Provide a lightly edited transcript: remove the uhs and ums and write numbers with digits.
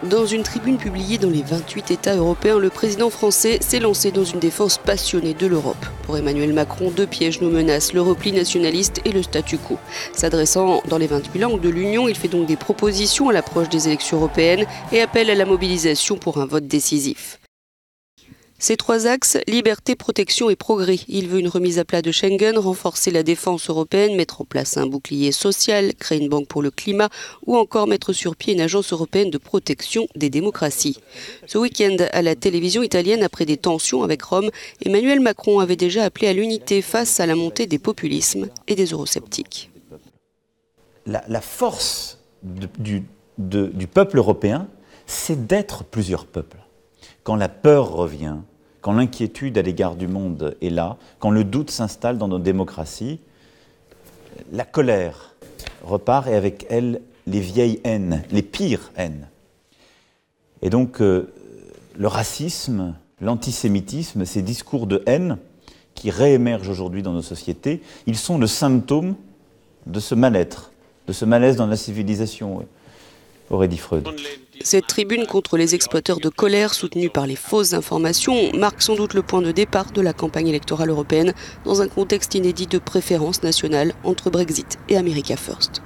Dans une tribune publiée dans les 28 États européens, le président français s'est lancé dans une défense passionnée de l'Europe. Pour Emmanuel Macron, deux pièges nous menacent, le repli nationaliste et le statu quo. S'adressant dans les 28 langues de l'Union, il fait donc des propositions à l'approche des élections européennes et appelle à la mobilisation pour un vote décisif. Ces trois axes, liberté, protection et progrès. Il veut une remise à plat de Schengen, renforcer la défense européenne, mettre en place un bouclier social, créer une banque pour le climat ou encore mettre sur pied une agence européenne de protection des démocraties. Ce week-end, à la télévision italienne, après des tensions avec Rome, Emmanuel Macron avait déjà appelé à l'unité face à la montée des populismes et des eurosceptiques. La force du peuple européen, c'est d'être plusieurs peuples. Quand la peur revient, quand l'inquiétude à l'égard du monde est là, quand le doute s'installe dans nos démocraties, la colère repart et avec elle les vieilles haines, les pires haines. Et donc le racisme, l'antisémitisme, ces discours de haine qui réémergent aujourd'hui dans nos sociétés, ils sont le symptôme de ce mal-être, de ce malaise dans la civilisation, aurait dit Freud. Cette tribune contre les exploiteurs de colère soutenue par les fausses informations marque sans doute le point de départ de la campagne électorale européenne dans un contexte inédit de préférence nationale entre Brexit et America First.